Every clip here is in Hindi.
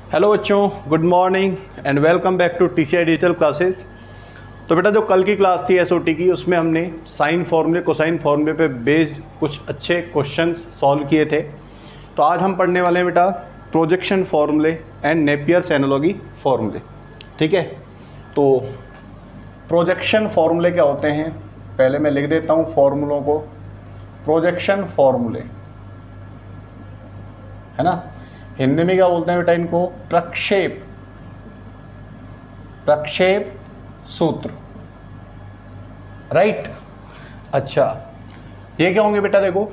हेलो बच्चों, good morning and welcome back to TCI digital classes. तो बेटा जो कल की क्लास थी एसओटी की, उसमें हमने साइन फॉर्मूले कोसाइन फॉर्मूले पे बेस्ड कुछ अच्छे क्वेश्चंस सॉल्व किए थे। तो आज हम पढ़ने वाले हैं बेटा प्रोजेक्शन फॉर्मूले एंड नेपियर्स एनालॉजी फॉर्मूले। ठीक है, तो प्रोजेक्शन फॉर्मूले क्या होते हैं पहले मैं लिख देता हूँ फॉर्मूलों को। प्रोजेक्शन फॉर्मूले है ना, हिंदी में क्या बोलते हैं बेटा इनको? प्रक्षेप सूत्र, राइट। अच्छा, ये क्या होंगे बेटा? देखो,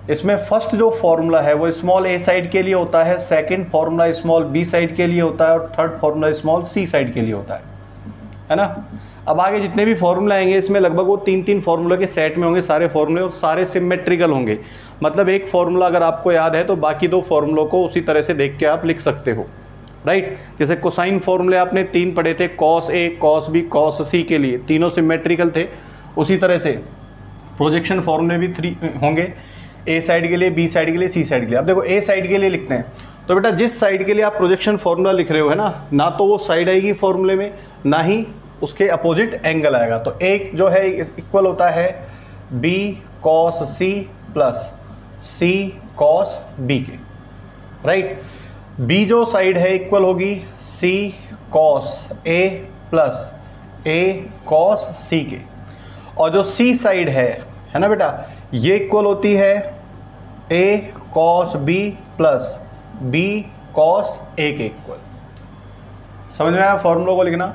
इसमें फर्स्ट जो फॉर्मूला है वो स्मॉल ए साइड के लिए होता है, second formula small B side के लिए होता है और third formula small C side के लिए होता है ना। अब आगे जितने भी फॉर्मूला आएंगे इसमें लगभग वो तीन फॉर्मूले के सेट में होंगे सारे फॉर्मूले, और सारे सिमेट्रिकल होंगे। मतलब एक फॉर्मूला अगर आपको याद है तो बाकी दो फॉर्मूलों को उसी तरह से देख के आप लिख सकते हो, राइट। जैसे कोसाइन फॉर्मूले आपने 3 पढ़े थे, cos A, cos B, cos सी के लिए, तीनों सिमेट्रिकल थे। उसी तरह से प्रोजेक्शन फॉर्मूले भी 3 होंगे, ए साइड के लिए, बी साइड के लिए, सी साइड के लिए। अब देखो ए साइड के लिए लिखते हैं तो बेटा जिस साइड के लिए आप प्रोजेक्शन फॉर्मूला लिख रहे हो है ना तो वो साइड आएगी फॉर्मूले में, ना ही उसके अपोजिट एंगल आएगा। तो एक जो है इक्वल होता है B cos C plus C cos B के, राइट। बी जो साइड है इक्वल होगी सी cos A plus A cos सी के, और जो सी साइड है ना बेटा, ये इक्वल होती है A cos B plus B cos A के इक्वल। समझ में आया फॉर्मूला को लिखना?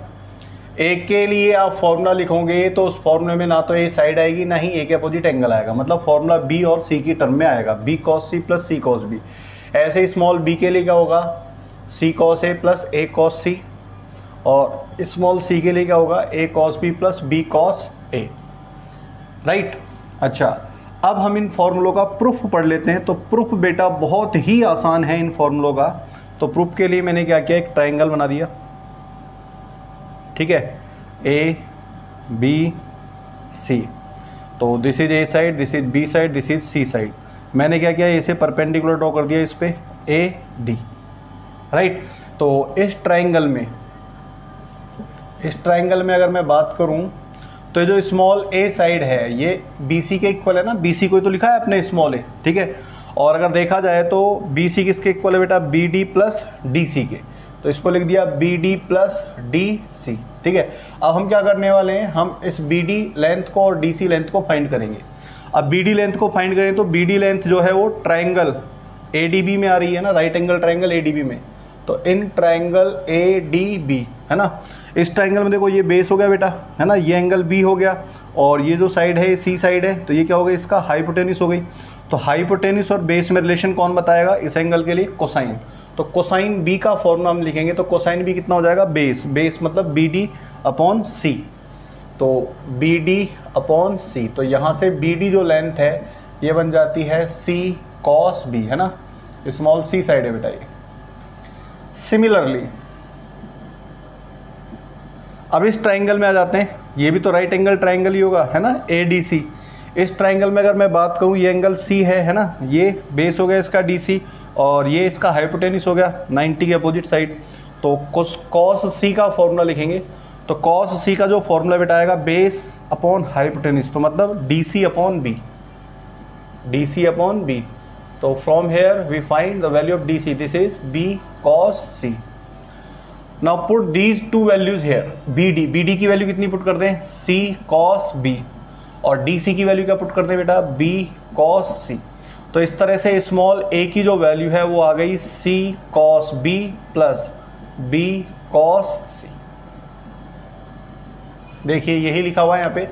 ए के लिए आप फॉर्मूला लिखोगे तो उस फॉर्मूले में ना तो ए साइड आएगी ना ही ए के अपोजिट एंगल आएगा, मतलब फॉर्मूला बी और सी की टर्म में आएगा, B cos C plus C cos B. ऐसे ही स्मॉल बी के लिए क्या होगा? C cos A plus A cos C, और स्मॉल सी के लिए क्या होगा? A cos B plus B cos A, right. अच्छा, अब हम इन फॉर्मूलों का प्रूफ पढ़ लेते हैं। तो प्रूफ बेटा बहुत ही आसान है इन फॉर्मूलों का। तो प्रूफ के लिए मैंने क्या किया, एक ट्राइंगल बना दिया, ठीक है, ए बी सी। तो this is A side, this is B side, this is C side. मैंने क्या किया, इसे परपेंडिकुलर ड्रॉ कर दिया इस पे ए डी, राइट। तो इस ट्राइंगल में अगर मैं बात करूं तो ये जो स्मॉल ए साइड है ये बी सी के इक्वल है ना, बी सी को तो लिखा है अपने स्मॉल ए, ठीक है। और अगर देखा जाए तो बी सी किसके इक्वल है बेटा? B D plus D C के, तो इसको लिख दिया B D plus D C, ठीक है। अब हम क्या करने वाले हैं, हम इस बी डी लेंथ को और डी सी लेंथ को फाइंड करेंगे। अब बी डी लेंथ को फाइंड करें तो बी डी लेंथ जो है वो ट्राइंगल ए डी बी में आ रही है ना, right angle triangle A D B में। तो in triangle A D B है ना, इस ट्राइंगल में देखो ये बेस हो गया बेटा, है ना, ये एंगल बी हो गया, और ये जो साइड है सी साइड है, तो ये क्या हो गया? इसका हाइपोटेन्यूस हो गई। तो हाइपोटेन्यूस और बेस में रिलेशन कौन बताएगा इस एंगल के लिए? कोसाइन। तो कोसाइन बी का फॉर्मूला हम लिखेंगे तो कोसाइन बी कितना हो जाएगा? बेस मतलब बी डी अपॉन सी। तो बी डी अपॉन सी, तो यहाँ से बी डी जो लेंथ है ये बन जाती है सी कॉस बी, है ना, स्मॉल सी साइड है बेटा ये। सिमिलरली अब इस ट्राइंगल में आ जाते हैं, ये भी तो राइट एंगल ट्राइंगल ही होगा, है ना, ए डी सी। इस ट्राइंगल में अगर मैं बात करूँ, ये एंगल सी है ना, ये बेस हो गया इसका डी सी, और ये इसका हाइपोटेन्यूस हो गया 90 के अपोजिट साइड। तो कॉस सी का फॉर्मूला लिखेंगे, तो कॉस सी का जो फॉर्मूला बेटा आएगा बेस अपॉन हाइपोटेन्यूस, तो मतलब D C upon B, D C upon B. तो from here we find the value of D C, this is B cos C. Now put these two values here, B D की वैल्यू कितनी पुट करते हैं? सी कॉस बी, और डी सी की वैल्यू क्या पुट करते हैं बेटा? B cos C. तो इस तरह से स्मॉल ए की जो वैल्यू है वो आ गई C cos B plus B cos C. देखिए यही लिखा हुआ है यहाँ पे,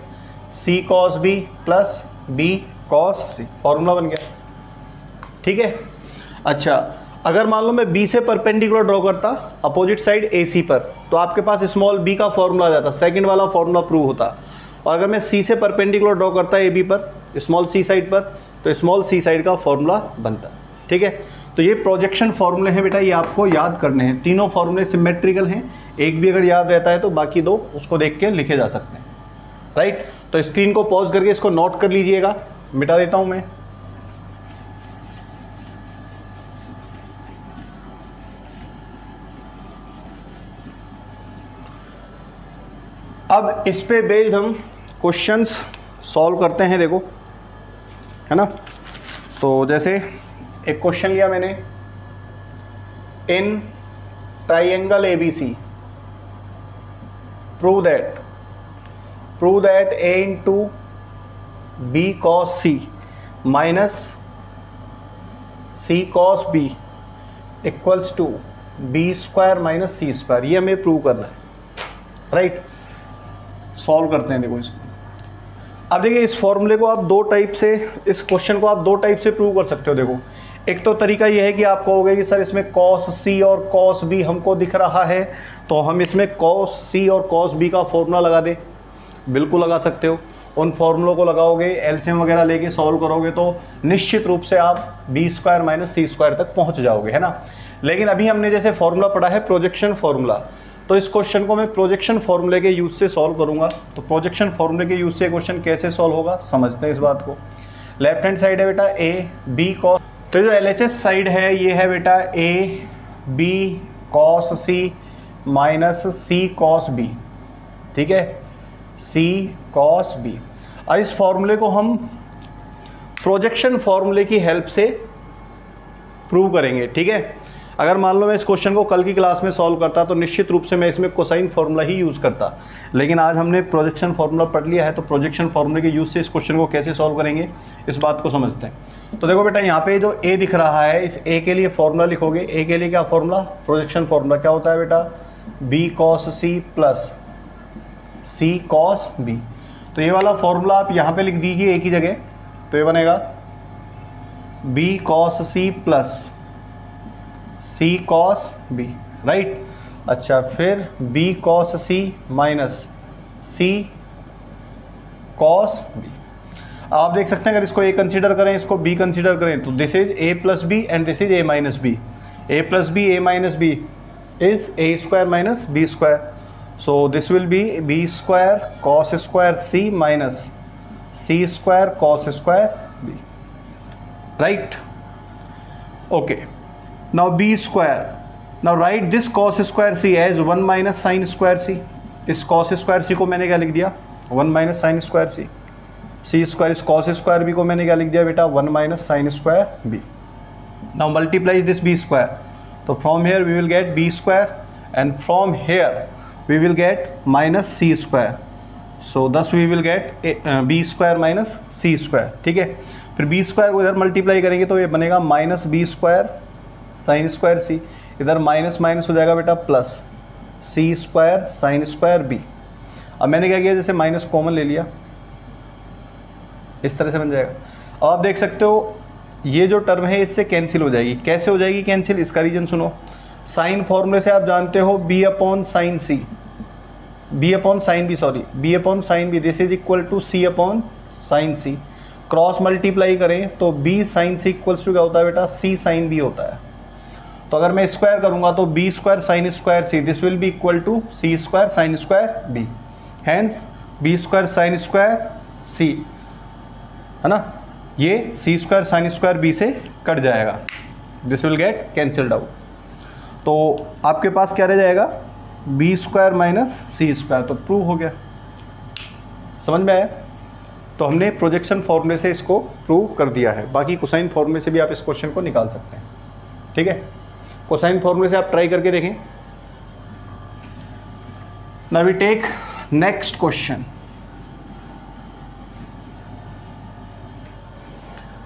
C cos B plus B cos C, formula बन गया, ठीक है। अच्छा, अगर मान लो मैं बी से परपेंडिकुलर ड्रॉ करता अपोजिट साइड ए सी पर, तो आपके पास स्मॉल बी का फॉर्मूला आ जाता, सेकंड वाला फॉर्मूला प्रूव होता। और अगर मैं सी से परपेंडिकुलर ड्रॉ करता ए बी पर, स्मॉल सी साइड पर, तो स्मॉल सी साइड का फॉर्मूला बनता, ठीक है। तो ये प्रोजेक्शन फॉर्मूले हैं बेटा, ये आपको याद करने हैं। तीनों फॉर्मूले सिमेट्रिकल हैं, एक भी अगर याद रहता है तो बाकी दो उसको देख के लिखे जा सकते हैं, राइट। तो स्क्रीन को पॉज करके इसको नोट कर लीजिएगा, मिटा देता हूँ मैं। अब इस पे बेस्ड हम क्वेश्चंस सॉल्व करते हैं, देखो, है ना। तो जैसे एक क्वेश्चन लिया मैंने, in triangle ABC prove that A into B cos C minus C cos B equals to B square minus C square, ये हमें प्रूव करना है, राइट। सॉल्व करते हैं, देखो इसको। अब देखिए इस फॉर्मूले को आप दो टाइप से, इस क्वेश्चन को आप दो टाइप से प्रूव कर सकते हो। देखो, एक तो तरीका ये है कि आप कहोगे कि सर इसमें cos C और cos B हमको दिख रहा है, तो हम इसमें cos C और cos B का फॉर्मूला लगा दें। बिल्कुल लगा सकते हो। उन फॉर्मूलों को लगाओगे, एलसीएम वगैरह लेके सॉल्व करोगे तो निश्चित रूप से आप B square minus C square तक पहुँच जाओगे, है ना। लेकिन अभी हमने जैसे फॉर्मूला पढ़ा है प्रोजेक्शन फॉर्मूला, तो इस क्वेश्चन को मैं प्रोजेक्शन फॉर्मूले के यूज से सॉल्व करूंगा। तो प्रोजेक्शन फॉर्मूले के यूज से क्वेश्चन कैसे सॉल्व होगा समझते हैं इस बात को। लेफ्ट हैंड साइड है बेटा A B cos, तो जो LHS साइड है ये है बेटा A B cos C minus C cos B, ठीक है, C cos B। और इस फॉर्मूले को हम प्रोजेक्शन फॉर्मूले की हेल्प से प्रूव करेंगे, ठीक है। अगर मान लो मैं इस क्वेश्चन को कल की क्लास में सॉल्व करता तो निश्चित रूप से मैं इसमें कोसाइन फार्मूला ही यूज़ करता, लेकिन आज हमने प्रोजेक्शन फार्मूला पढ़ लिया है, तो प्रोजेक्शन फार्मूले के यूज़ से इस क्वेश्चन को कैसे सॉल्व करेंगे इस बात को समझते हैं। तो देखो बेटा, यहाँ पे जो A दिख रहा है, इस A के लिए फार्मूला लिखोगे। A के लिए क्या फार्मूला, प्रोजेक्शन फार्मूला क्या होता है बेटा, B cos C plus C cos B। तो ये वाला फार्मूला आप यहाँ पे लिख दीजिए एक ही जगह, तो ये बनेगा B cos C plus C cos B, right. अच्छा, फिर B cos C minus C cos B। आप देख सकते हैं अगर इसको A कंसीडर करें, इसको B कंसीडर करें, तो this is A plus B and this is A minus B। A plus B A minus B is A square minus B square, so this will be B square cos square C minus C square cos square B, right. Okay, now B square, now write this cos square C as 1 minus sin square C। इस cos square C को मैंने क्या लिख दिया, 1 minus sin square C। C square इस cos square B को मैंने क्या लिख दिया बेटा, 1 minus sin square B। now multiply this B square, तो from here we will get B square and from here we will get minus C square, so thus we will get B square minus C square, ठीक है। फिर B square को इधर मल्टीप्लाई करेंगे तो ये बनेगा minus B square sign square C, इधर माइनस माइनस हो जाएगा बेटा plus C square sine square B। अब मैंने क्या किया, जैसे माइनस कॉमन ले लिया, इस तरह से बन जाएगा। अब आप देख सकते हो ये जो टर्म है इससे कैंसिल हो जाएगी। कैसे हो जाएगी कैंसिल, इसका रीजन सुनो। साइन फॉर्मूले से आप जानते हो B upon sine C, B upon sine B, sorry B upon sine B, this is equal to C upon sine C। Cross multiply करें तो B sine C equals to क्या होता है बेटा, C साइन B होता है। तो अगर मैं स्क्वायर करूंगा तो B square sine square C, this will be equal to C square sine square B, hence B square sine square C, है ना, ये C square sine square B से कट जाएगा, this will get cancelled out. तो आपके पास क्या रह जाएगा, B square minus C square, तो प्रूव हो गया। समझ में आया। तो हमने प्रोजेक्शन फॉर्मूले से इसको प्रूव कर दिया है। बाकी कोसाइन फॉर्मूले से भी आप इस क्वेश्चन को निकाल सकते हैं, ठीक है। कोसाइन फॉर्मूले से आप ट्राई करके देखें। Now we take next question.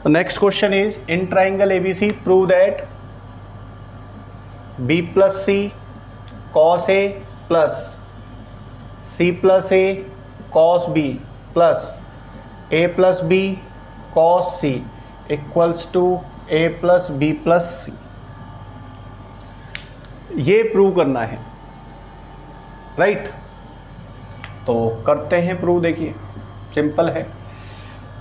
The next question is, in triangle ABC prove that B plus C cos A plus C plus A cos B plus A plus B cos C equals to A plus B plus C, ये प्रूव करना है, राइट। तो करते हैं प्रूव। देखिए सिंपल है,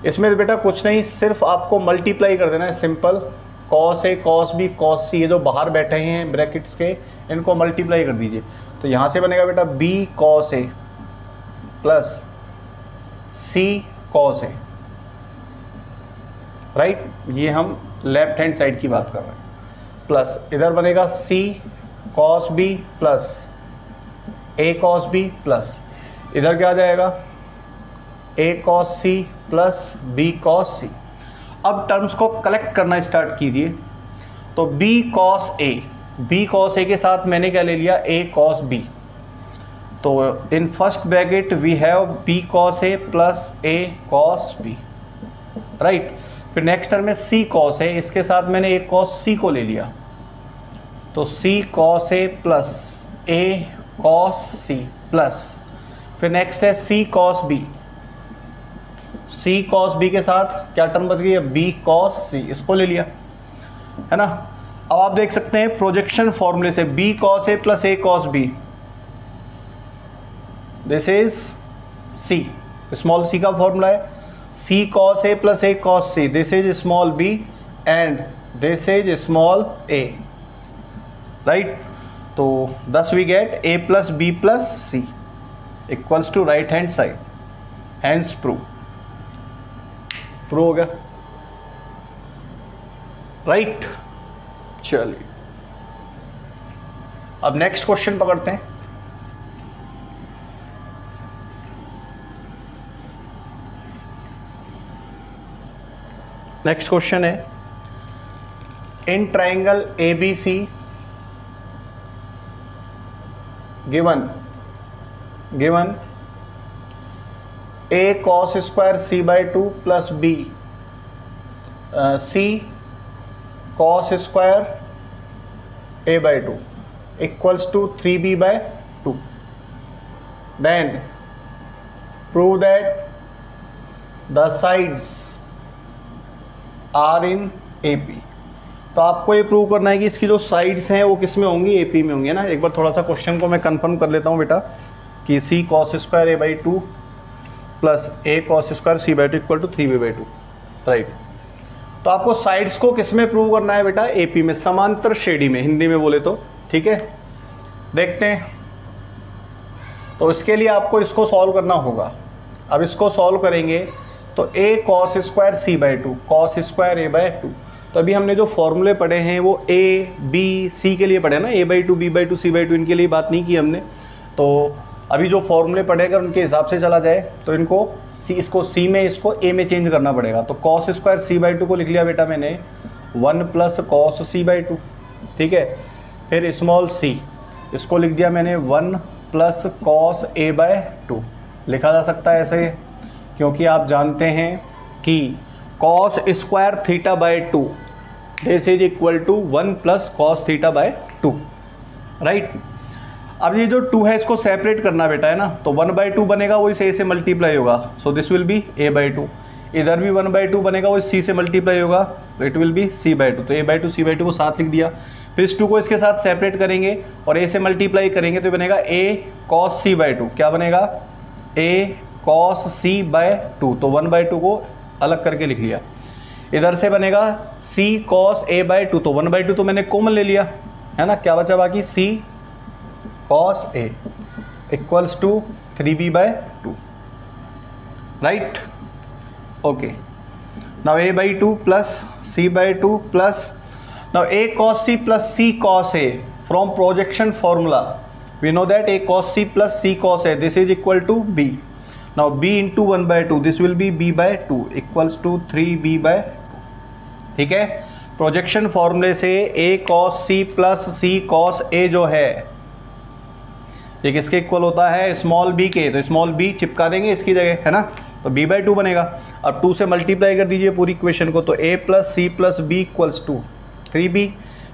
इसमें बेटा कुछ नहीं, सिर्फ आपको मल्टीप्लाई कर देना है, simple. cos A cos B cos C, ये जो बाहर बैठे हैं ब्रैकेट्स के, इनको मल्टीप्लाई कर दीजिए। तो यहाँ से बनेगा बेटा B cos A plus C cos A, right. ये हम लेफ्ट हैंड साइड की बात कर रहे हैं। प्लस इधर बनेगा C cos B plus A cos B plus इधर क्या आ जाएगा, a cos c plus b cos c। अब टर्म्स को कलेक्ट करना स्टार्ट कीजिए। तो b cos a के साथ मैंने क्या ले लिया, a cos b। तो in first bracket we have b cos a plus a cos b, right. फिर नेक्स्ट टर्म में c cos है, इसके साथ मैंने a cos c को ले लिया, तो c cos a plus a cos c plus, फिर नेक्स्ट है c cos b। c cos b के साथ क्या टर्म बच गई है, b cos c, इसको ले लिया, है ना। अब आप देख सकते हैं प्रोजेक्शन फॉर्मूले से b cos a plus a cos b, this is c, small c का फॉर्मूला है। c cos a plus a cos c, this is small b and this is small a, right. तो thus we get a plus b plus c equals to right hand side, hence प्रूव हो गया, राइट। चलिए अब नेक्स्ट क्वेश्चन पकड़ते हैं। नेक्स्ट क्वेश्चन है, in triangle ABC given a cos square c by 2 plus b c cos square a by 2 equals to 3b by 2, then prove that the sides are in AP। तो आपको ये प्रूव करना है कि इसकी जो साइड्स हैं वो किस में होंगी, AP में होंगी, है ना। एक बार थोड़ा सा क्वेश्चन को मैं कंफर्म कर लेता हूँ बेटा, कि c cos square a by 2 plus a cos square c by 2 equal to 3b by 2, right. तो आपको साइड्स को किस में प्रूव करना है बेटा, AP में, समांतर श्रेणी में, हिंदी में बोले तो, ठीक है। देखते हैं, तो इसके लिए आपको इसको सॉल्व करना होगा। अब इसको सॉल्व करेंगे तो a cos square c by 2 cos square a by 2, तो अभी हमने जो फॉर्मूले पढ़े हैं वो a b c के लिए पढ़े ना, a by 2 b by 2 c by 2, इनके लिए बात नहीं की हमने। तो अभी जो फॉर्मूले पढ़े अगर उनके हिसाब से चला जाए तो इनको इसको c में, इसको a में चेंज करना पड़ेगा। तो cos स्क्वायर c बाई 2 को लिख लिया बेटा मैंने 1 प्लस cos c बाई 2, ठीक है। फिर स्मॉल c, इसको लिख दिया मैंने 1 प्लस cos a बाई 2, लिखा जा सकता है ऐसे, क्योंकि आप जानते हैं कि cos square theta by 2 this is equal to 1 plus cos theta by 2, right. अब ये जो 2 है इसको सेपरेट करना बेटा, है ना। तो 1 बाई 2 बनेगा वो इस a से मल्टीप्लाई होगा, so this will B a by 2। इधर भी 1 बाई 2 बनेगा वो c से मल्टीप्लाई होगा, तो it will be c by 2। तो a बाई 2 c बाई 2 को साथ लिख दिया। फिर इस 2 को इसके साथ सेपरेट करेंगे और a से मल्टीप्लाई करेंगे तो बनेगा a cos c बाई 2। क्या बनेगा, a cos c बाई 2। तो 1 बाई 2 को अलग करके लिख लिया। इधर से बनेगा c cos a बाई 2, तो 1 बाई 2 तो मैंने कॉमन ले लिया, है ना। क्या बचा बाकी, c cos a equals to 3b by 2, right. Okay, now a by 2 plus c by 2 plus, now a cos c plus c cos a from projection formula we know that a cos c plus c cos a this is equal to b। Now b into 1 by 2 this will be b by 2 equals to 3b by 2, ठीक है। प्रोजेक्शन फॉर्मूले से a cos c plus c cos a जो है ये किसके इक्वल होता है, स्मॉल b के। तो स्मॉल b चिपका देंगे इसकी जगह, है ना। तो b बाई 2 बनेगा। अब 2 से मल्टीप्लाई कर दीजिए पूरी इक्वेशन को, तो a plus C plus B equals to 3b,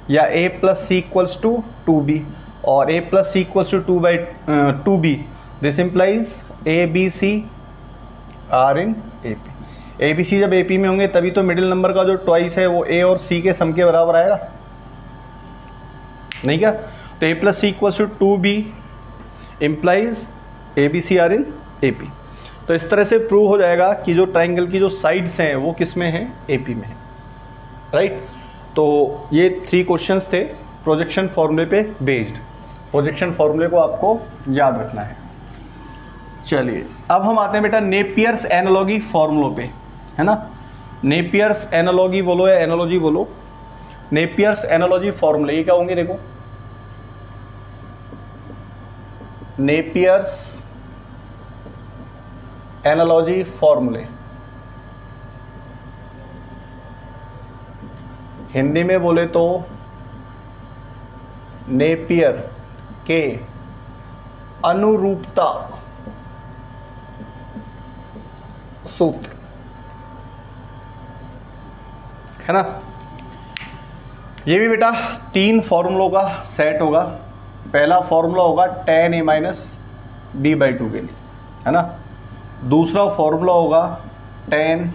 या a plus C equals to 2b, और a plus C equals to 2b। This implies a b c are in AP। a b c जब AP में होंगे तभी तो मिडिल नंबर का जो ट्वाइस है वो a और c के सम के बराबर आएगा, नहीं क्या। तो a plus C equals to 2b implies A B C are in AP। तो इस तरह से प्रूव हो जाएगा कि जो ट्राइंगल की जो साइड्स हैं वो किस में हैं, AP में है, राइट। तो ये 3 क्वेश्चंस थे प्रोजेक्शन फॉर्मूले पे बेस्ड। प्रोजेक्शन फॉर्मूले को आपको याद रखना है। चलिए अब हम आते हैं बेटा नेपियर्स एनालॉजी फॉर्मूलों पे, है ना। नेपियर्स एनालॉजी बोलो या एनालॉजी बोलो, नेपियर्स एनालॉजी फॉर्मूले ये क्या होंगे, देखो नेपियर्स एनालॉजी फॉर्मूले, हिंदी में बोले तो नेपियर के अनुरूपता सूत्र, है ना। ये भी बेटा 3 फॉर्मूलों का सेट होगा। पहला फॉर्मूला होगा tan a minus b by 2 के लिए, है ना। दूसरा फॉर्मूला होगा tan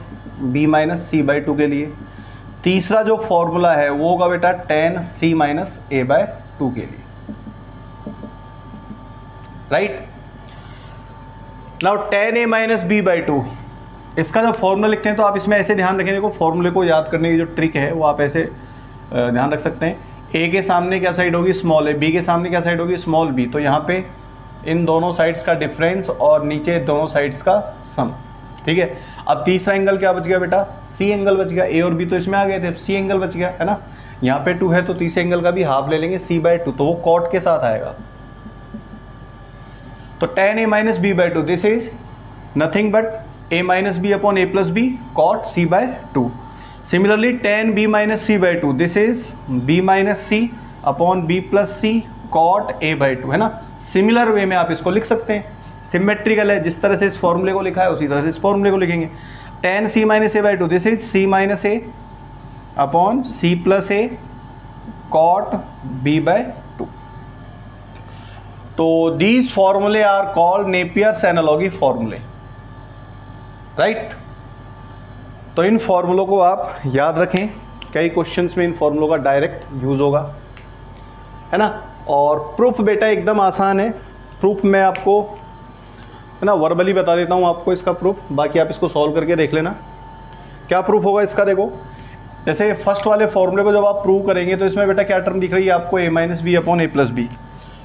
b minus c by 2 के लिए। तीसरा जो फॉर्मूला है वो होगा बेटा tan c minus a by 2 के लिए, right. Now tan a minus b by 2, इसका जब फॉर्मूला लिखते हैं तो आप इसमें ऐसे ध्यान रखें, देखो फॉर्मूले को याद करने की जो ट्रिक है वो आप ऐसे ध्यान रख सकते हैं। a के सामने क्या साइड होगी, स्मॉल a, b के सामने क्या साइड होगी, स्मॉल b। तो यहाँ पे इन दोनों साइड्स का डिफरेंस और नीचे दोनों साइड्स का सम, ठीक है। अब तीसरा एंगल क्या बच गया बेटा, c एंगल बच गया। a और b तो इसमें आ गए थे, c एंगल बच गया, है ना। यहाँ पे 2 है तो तीसरे एंगल का भी हाफ ले लेंगे, c बाई 2, तो वो कॉट के साथ आएगा। तो tan a minus b by 2, this is nothing but a minus B upon a plus B cot c by 2। Similarly tan b minus c by 2, this is b minus c upon b plus c cot a by 2, है ना। सिमिलर वे में आप इसको लिख सकते हैं, सिमेट्रिकल है। जिस तरह से इस फॉर्मूले को लिखा है उसी तरह से इस फॉर्मूले को लिखेंगे। tan c minus a by 2, this is c minus a upon c plus a cot b by 2। तो दीज फॉर्मूले आर कॉल्ड नेपियर्स एनालॉजी फॉर्मूले, राइट। तो इन फॉर्मूलों को आप याद रखें, कई क्वेश्चंस में इन फॉर्मूलों का डायरेक्ट यूज होगा, है ना। और प्रूफ बेटा एकदम आसान है। प्रूफ मैं आपको, है ना, वर्बली बता देता हूँ आपको इसका प्रूफ, बाकी आप इसको सॉल्व करके देख लेना। क्या प्रूफ होगा इसका, देखो जैसे फर्स्ट वाले फॉर्मूले को जब आप प्रूव करेंगे तो इसमें बेटा क्या टर्म दिख रही है आपको, a minus B upon a plus B.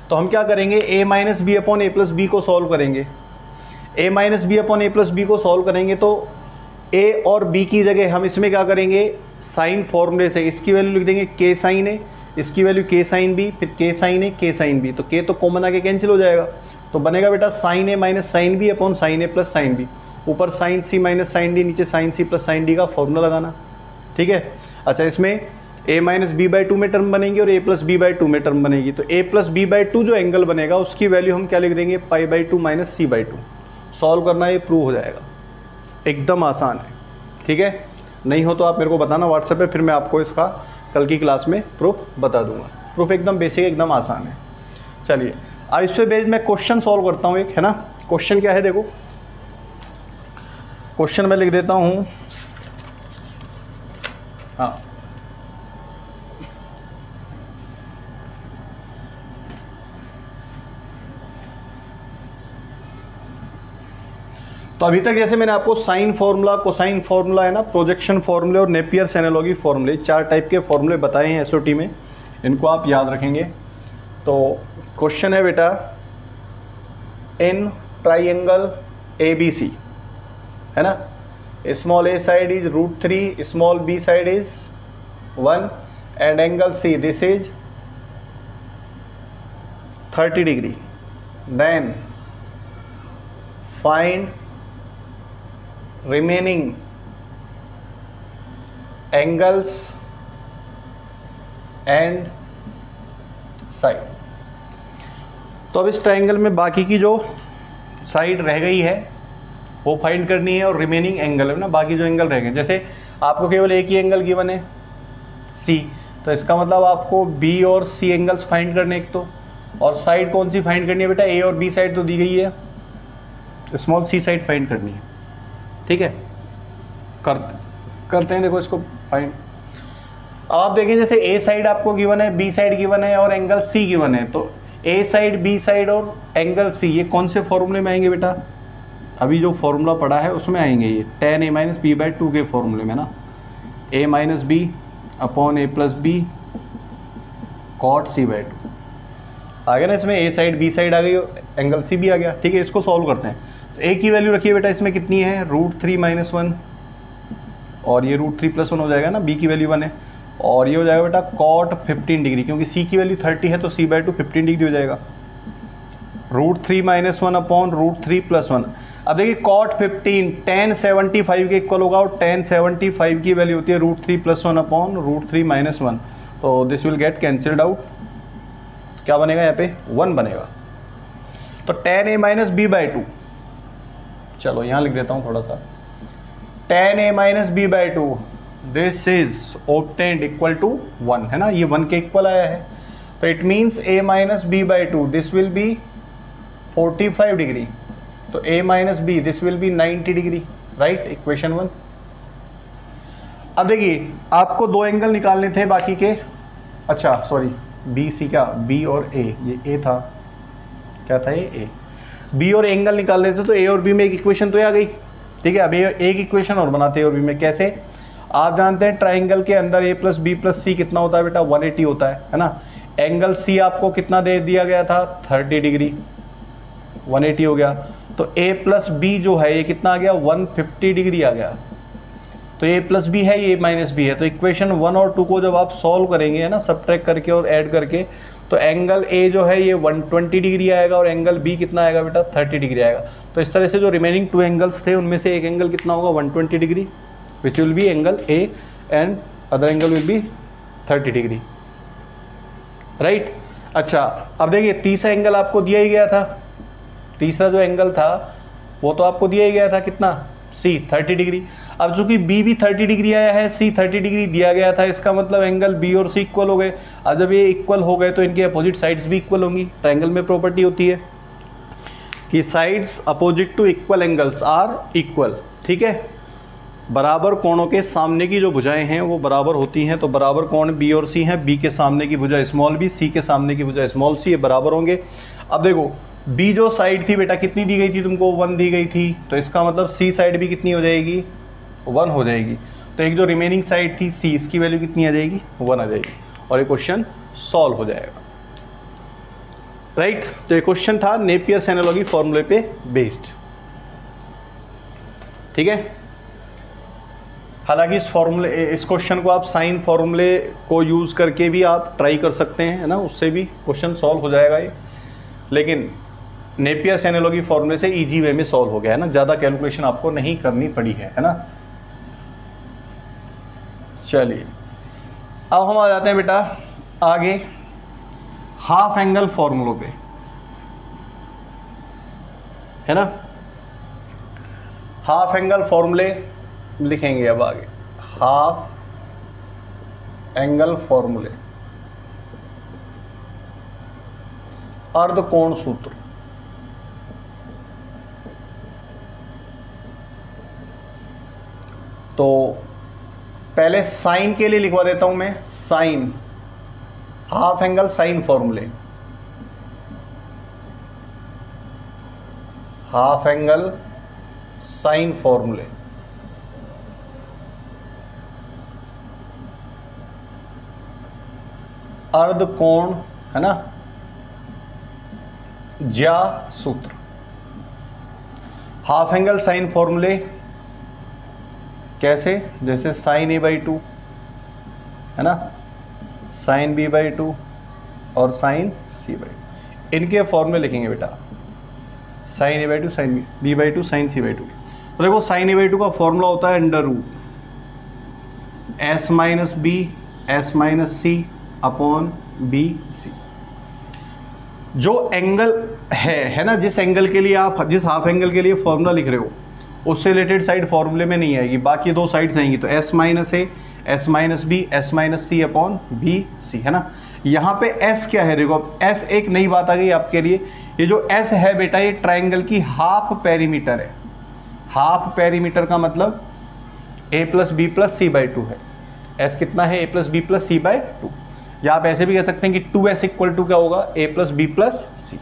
तो हम क्या करेंगे, a minus B upon a plus B को सॉल्व करेंगे। a minus B upon a plus B को सॉल्व करेंगे तो a और b की जगह हम इसमें क्या करेंगे, साइन फॉर्मूले से इसकी वैल्यू लिख देंगे k साइन a, इसकी वैल्यू k साइन b, फिर k sine a k sine b। तो k तो कॉमन आके कैंसिल हो जाएगा, तो बनेगा बेटा sine a minus sine b upon sine a plus sine b। ऊपर sine c minus sine d, नीचे sine c plus sine d का फॉर्मूला लगाना, ठीक है। अच्छा, इसमें a माइनस बी बाई 2 में टर्म बनेगी और a प्लस बी बाई 2 में टर्म बनेगी। तो a प्लस बी बाई 2 जो एंगल बनेगा उसकी वैल्यू हम क्या लिख देंगे, pi by 2 minus c by 2। Solve करना, ये प्रूव हो जाएगा, एकदम आसान है, ठीक है। नहीं हो तो आप मेरे को बताना व्हाट्सएप पे, फिर मैं आपको इसका कल की क्लास में प्रूफ बता दूंगा। प्रूफ एकदम बेसिक, एकदम आसान है। चलिए अब इस पे बेस मैं क्वेश्चन सॉल्व करता हूँ एक, है ना। क्वेश्चन क्या है, देखो क्वेश्चन मैं लिख देता हूँ, हाँ। तो अभी तक जैसे मैंने आपको साइन फार्मूला, कोसाइन फार्मूला, है ना, प्रोजेक्शन फार्मूले और नेपियर्स एनालॉजी फार्मूले, 4 टाइप के फार्मूले बताए हैं एसओटी में, इनको आप याद रखेंगे। तो क्वेश्चन है बेटा, इन ट्राइंगल ABC, है ना, small a side is √3, small b side is 1 and angle C this is 30 degree, then find remaining angles and side। तो अब इस ट्राइंगल में बाकी की जो साइड रह गई है वो फाइंड करनी है, और रिमेनिंग एंगल है ना, बाकी जो एंगल रह गए। जैसे आपको केवल एक ही एंगल गिवन है C, तो इसका मतलब आपको B और C एंगल्स फाइंड करने एक तो, और साइड कौन सी फाइंड करनी है बेटा, A और B साइड तो दी गई है, तो स्मॉल C साइड फाइंड करनी है, ठीक है। करते हैं, देखो इसको फाइंड। अब आप देखें जैसे A साइड आपको गिवन है, B साइड गिवन है और एंगल C गिवन है, तो A साइड, B साइड और एंगल C ये कौन से फॉर्मूले में आएंगे बेटा, अभी जो फॉर्मूला पड़ा है उसमें आएंगे ये tan a minus B by 2 के फॉर्मूले में ना, a minus B upon a plus B cot c by 2 आ गया ना। इसमें a साइड, b साइड आ गई, एंगल c भी आ गया, ठीक है। इसको सॉल्व करते हैं। तो a की वैल्यू रखिए बेटा, इसमें कितनी है, √3 माइनस 1, और ये √3 प्लस 1 हो जाएगा ना, b की वैल्यू 1 है, और ये हो जाएगा बेटा कॉट 15 डिग्री, क्योंकि c की वैल्यू 30 है तो c बाई 2 15 डिग्री हो जाएगा। √3 माइनस 1 अपॉन √3 प्लस 1। अब देखिए cot 15 tan 75 के इक्वल होगा, और tan 75 की वैल्यू होती है √3 + 1 अपॉन √3 - 1, तो this will gate cancelled out. क्या बनेगा यहाँ पे 1 बनेगा। तो tan a - b/2, चलो यहाँ लिख देता हूँ थोड़ा सा, tan a - b/2 this is obtained equal to 1, है ना, ये 1 के इक्वल आया है। तो it means a - b/2 this will B 45 degree, तो a - b this will B 90 degree, right, equation 1। अब देखिए आपको दो एंगल निकालने थे बाकी के, अच्छा सॉरी बी सी, क्या बी और ए, ये ए था, क्या था ये ए, बी और एंगल निकालने थे, तो ए और बी में एक इक्वेशन तो आ गई, ठीक है। अब एक इक्वेशन और बनाते हैं और बी में, कैसे, आप जानते हैं ट्राइंगल के अंदर a + b + c कितना होता है बेटा 180 होता है ना। एंगल C आपको कितना दे दिया गया था 30 डिग्री, 180 हो गया। तो a + b जो है ये कितना आ गया 150 डिग्री आ गया। तो a + b है, ये - b है, तो इक्वेशन 1 और 2 को जब आप सॉल्व करेंगे, है ना, सब्ट्रैक्ट करके और ऐड करके, तो एंगल a जो है ये 120 डिग्री आएगा और एंगल b कितना आएगा बेटा 30 डिग्री आएगा। तो इस तरह से जो रिमेनिंग 2 एंगल्स थे उनमें से एक एंगल कितना होगा 120 degree, which will be angle a, and other angle will be 30 degree, right. अच्छा अब देखिए तीसरा एंगल आपको दिया ही गया था, तीसरा जो एंगल था वो तो आपको दिया ही गया था कितना C 30 डिग्री। अब चूंकि B भी 30 डिग्री आया है, C 30 डिग्री दिया गया था, इसका मतलब एंगल B और C इक्वल हो गए। अब जब ये इक्वल हो गए तो इनके अपोजिट साइड्स भी इक्वल होंगी। ट्रायंगल में प्रॉपर्टी होती है कि sides opposite to equal angles are equal, ठीक है। बराबर कोणों के सामने की जो भुजाएं हैं वो बराबर होती हैं, तो बराबर कोण B और C हैं, B के सामने की भुजा स्मॉल b, C के सामने की भुजा स्मॉल c, ये बराबर होंगे। अब देखो B जो साइड थी बेटा कितनी दी गई थी तुमको 1 दी गई थी, तो इसका मतलब C साइड भी कितनी हो जाएगी 1 हो जाएगी। तो एक जो रिमेनिंग साइड थी C, इसकी वैल्यू कितनी आ जाएगी 1 आ जाएगी, और ये क्वेश्चन सॉल्व हो जाएगा, राइट। तो ये क्वेश्चन था नेपियर्स एनालॉजी फॉर्मूले पे बेस्ड, ठीक है। हालांकि इस क्वेश्चन को आप साइन फॉर्मूले को यूज़ करके भी आप ट्राई कर सकते हैं, है ना, उससे भी क्वेश्चन सॉल्व हो जाएगा ये, लेकिन नेपियर्स एनालॉजी फॉर्मूले से इजी वे में सॉल्व हो गया है ना, ज़्यादा कैलकुलेशन आपको नहीं करनी पड़ी है ना। चलिए अब हम आ जाते हैं बेटा आगे हाफ एंगल फॉर्मूलों पे, है ना। हाफ एंगल फॉर्मूले लिखेंगे अब आगे, हाफ एंगल फॉर्मूले, अर्धकोण सूत्र। तो पहले साइन के लिए लिखवा देता हूं मैं, साइन, हाफ एंगल साइन फॉर्मूले, हाफ एंगल साइन फॉर्मूले। अर्धकोण, है ना, ज्या सूत्र। हाफ एंगल साइन फॉर्मूले कैसे, जैसे साइन a/2, है ना, साइन b/2 और साइन c/2, इनके फॉर्मूले लिखेंगे बेटा, sign a/2 sign b/2 sign c/2। तो देखो साइन a/2 का फॉर्मूला होता है √s - b s - c upon B C. जो एंगल है ना, जिस एंगल के लिए आप, जिस हाफ एंगल के लिए फॉर्मूला लिख रहे हो उससे रिलेटेड साइड फॉर्मूले में नहीं आएगी, बाकी दो साइड्स आएंगी, तो s - a s - b s - c upon B C, है ना। यहाँ पे s क्या है, देखो अब s एक नई बात आ गई आपके लिए, ये जो s है बेटा ये ट्राइंगल की हाफ पेरीमीटर है। हाफ पेरीमीटर का मतलब a + b + c/2 है। s कितना है, a + b + c/2, या आप ऐसे भी कह सकते हैं कि 2s = क्या होगा a + b + c,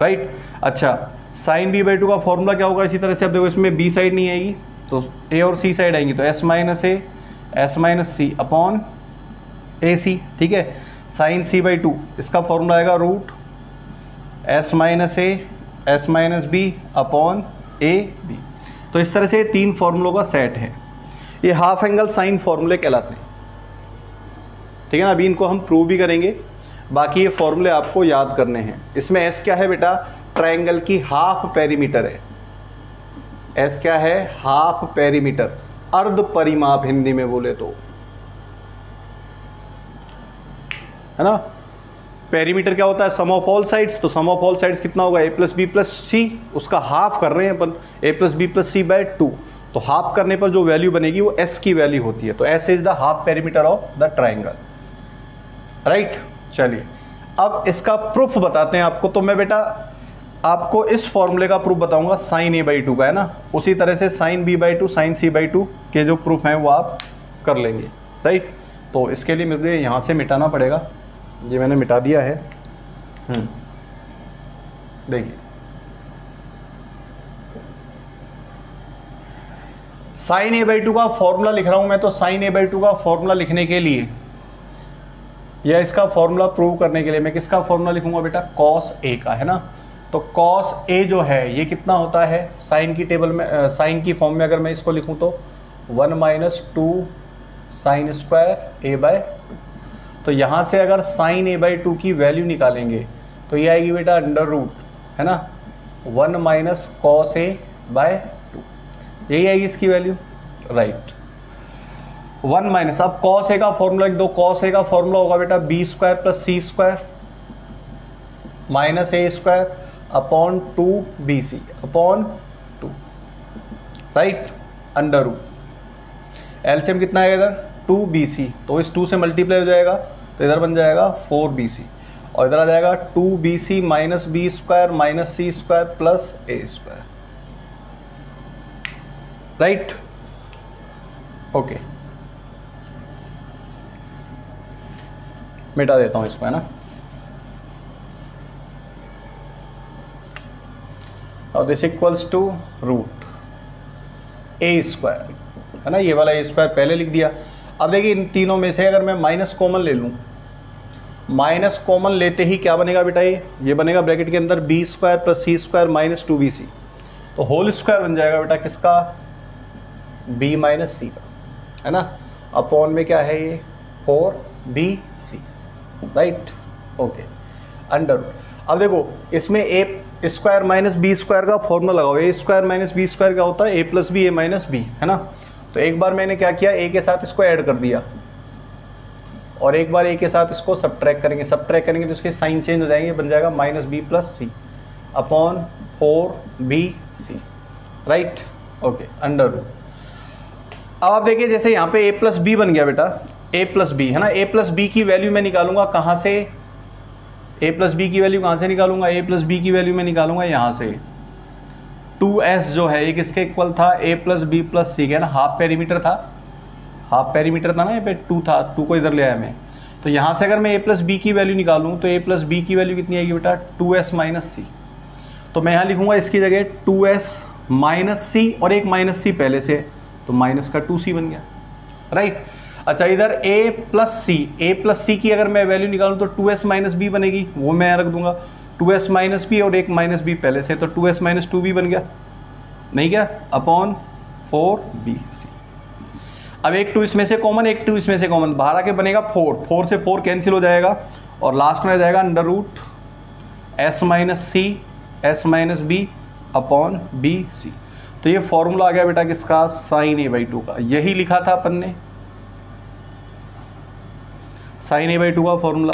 राइट। अच्छा साइन b/2 का फॉर्मूला क्या होगा, इसी तरह से अब देखो इसमें b साइड नहीं आएगी तो a और c साइड आएंगी, तो s - a s - c upon ac, ठीक है। साइन c/2 इसका फॉर्मूला आएगा √s - a s - b upon ab। तो इस तरह से 3 फॉर्मूलों का सेट है, ये हाफ एंगल साइन फॉर्मूले कहलाते हैं, ठीक है ना। अभी इनको हम प्रूव भी करेंगे, बाकी ये फॉर्मूले आपको याद करने हैं। इसमें s क्या है बेटा, ट्रायंगल की हाफ पेरीमीटर है, एस क्या है, हाफ पेरीमीटर, अर्ध परिमाप हिंदी में बोले तो, है ना। पेरीमीटर क्या होता है, सम ऑफ ऑल साइड्स, तो सम ऑफ ऑल साइड्स कितना होगा, ए प्लस बी प्लस सी, उसका हाफ कर रहे हैं अपन, ए प्लस बी प्लस सी बाय 2, तो हाफ करने पर जो वैल्यू बनेगी वो एस की वैल्यू होती है, तो S is the half perimeter of the triangle, right. चलिए अब इसका प्रूफ बताते हैं आपको। तो मैं बेटा आपको इस फॉर्मूले का प्रूफ बताऊंगा साइन ए बाई 2 का, है ना। उसी तरह से sine B by 2, sine C by 2 के जो प्रूफ हैं वो आप कर लेंगे, राइट। तो इसके लिए मुझे यहाँ से मिटाना पड़ेगा, ये मैंने मिटा दिया है। देखिए साइन ए बाई 2 का फॉर्मूला लिख रहा हूं मैं, तो साइन ए बाई 2 का फॉर्मूला लिखने के लिए या इसका फॉर्मूला प्रूव करने के लिए मैं किसका फॉर्मूला लिखूंगा बेटा, कॉस ए का, है ना। तो कॉस ए जो है ये कितना होता है, साइन की टेबल में, साइन की फॉर्म में अगर मैं इसको लिखूं तो 1 माइनस 2 साइन स्क्वायर ए बाय 2। तो यहाँ से अगर साइन ए बाई 2 की वैल्यू निकालेंगे तो ये आएगी बेटा अंडर रूट, है ना, 1 माइनस कॉस ए बाय 2, यही आएगी इसकी वैल्यू, राइट। 1 माइनस, अब कॉस ए का फॉर्मूला लिख दो, कॉस ए का फॉर्मूला होगा बेटा B square plus C square minus A square upon 2bc upon 2, right, under root. LCM कितना आएगा इधर 2bc, तो इस 2 से मल्टीप्लाई हो जाएगा तो इधर बन जाएगा 4bc, और इधर आ जाएगा 2bc minus B square minus C square plus A square, right, okay. मिटा देता हूं इसको, है ना। और this equals to root A square, है ना, ये वाला ए स्क्वायर पहले लिख दिया। अब देखिए इन तीनों में से अगर मैं माइनस कॉमन ले लूं, माइनस कॉमन लेते ही क्या बनेगा बेटा, ये बनेगा ब्रैकेट के अंदर B square plus C square minus 2bc, तो होल स्क्वायर बन जाएगा बेटा किसका, b माइनस सी का, है ना, अपॉन में क्या है ये 4bc, right, okay, under root. अब देखो इसमें ए स्क्वायर माइनस बी स्क्वायर का फॉर्मूला लगाओ, ए स्क्वायर माइनस बी स्क्वायर क्या होता है, ए प्लस बी ए माइनस बी, है ना। तो एक बार मैंने क्या किया, ए के साथ इसको ऐड कर दिया और एक बार ए के साथ इसको सब्ट्रैक्ट करेंगे, सब्ट्रैक्ट करेंगे तो इसके साइन चेंज हो जाएंगे, बन जाएगा minus B plus C upon 4bc, right, okay, under root. अब आप देखिए जैसे यहाँ पे a प्लस बी बन गया बेटा, a प्लस बी, है ना, a प्लस बी की वैल्यू मैं निकालूंगा कहाँ से, a प्लस बी की वैल्यू कहाँ से निकालूंगा, a प्लस बी की वैल्यू मैं निकालूंगा यहाँ से, 2s जो है ये किसके इक्वल था, a प्लस बी प्लस सी, है ना, हाफ पेरीमीटर था, हाफ पेरीमीटर था ना, यहाँ पे 2 था, 2 को इधर ले आया मैं। तो यहाँ से अगर मैं a प्लस बी की वैल्यू निकालूँ तो a प्लस बी की वैल्यू कितनी आएगी बेटा, 2s माइनस सी। तो मैं यहाँ लिखूँगा इसकी जगह 2s माइनस सी और एक माइनस सी पहले से, तो माइनस का 2c बन गया, राइट। अच्छा इधर a प्लस सी की अगर मैं वैल्यू निकालूँ तो 2s माइनस बी बनेगी, वो मैं रख दूंगा, 2s माइनस बी और एक माइनस बी पहले से, तो 2s माइनस 2b बन गया, नहीं क्या, अपॉन 4bc। अब एक 2 इसमें से कॉमन, एक 2 इसमें से कॉमन, बाहर आके बनेगा 4, 4 से 4 कैंसिल हो जाएगा और लास्ट में आ जाएगा under root s minus C S minus B upon B C. तो ये फॉर्मूला आ गया बेटा किसका, साइन ए बाई 2 का, यही लिखा था अपन ने, साइन ए बाई 2 का formula,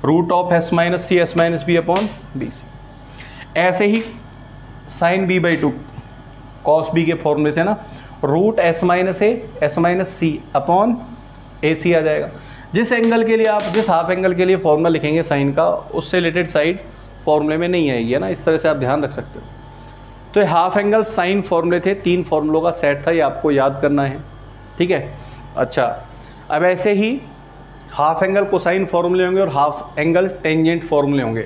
root of S minus B upon B C. ऐसे ही sine B by 2 cos B के फॉर्मूले से ना, root S minus C upon A C आ जाएगा। जिस एंगल के लिए आप, जिस हाफ एंगल के लिए फॉर्मूला लिखेंगे साइन का, उससे रिलेटेड साइड फॉर्मूले में नहीं आएगी, है ना, इस तरह से आप ध्यान रख सकते हो। तो ये हाफ एंगल साइन फॉर्मूले थे, 3 फॉर्मूलों का सेट था, ये आपको याद करना है, ठीक है। अच्छा अब ऐसे ही हाफ एंगल कोसाइन फॉर्मूले होंगे और हाफ एंगल टेंजेंट फॉर्मूले होंगे,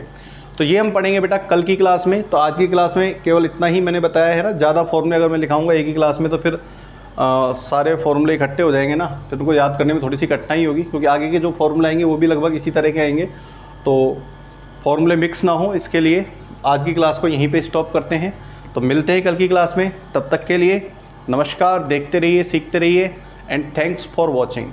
तो ये हम पढ़ेंगे बेटा कल की क्लास में। तो आज की क्लास में केवल इतना ही मैंने बताया है ना, ज़्यादा फॉर्मूले अगर मैं लिखाऊंगा एक ही क्लास में तो फिर सारे फॉर्मूले इकट्ठे हो जाएंगे ना, तो उनको याद करने में थोड़ी सी कठिनाई होगी, क्योंकि आगे के जो फॉर्मूले आएंगे वो भी लगभग इसी तरह के आएंगे, तो फॉर्मूले मिक्स ना हो, इसके लिए आज की क्लास को यहीं पे स्टॉप करते हैं। तो मिलते हैं कल की क्लास में, तब तक के लिए नमस्कार, देखते रहिए, सीखते रहिए, एंड थैंक्स फॉर वॉचिंग।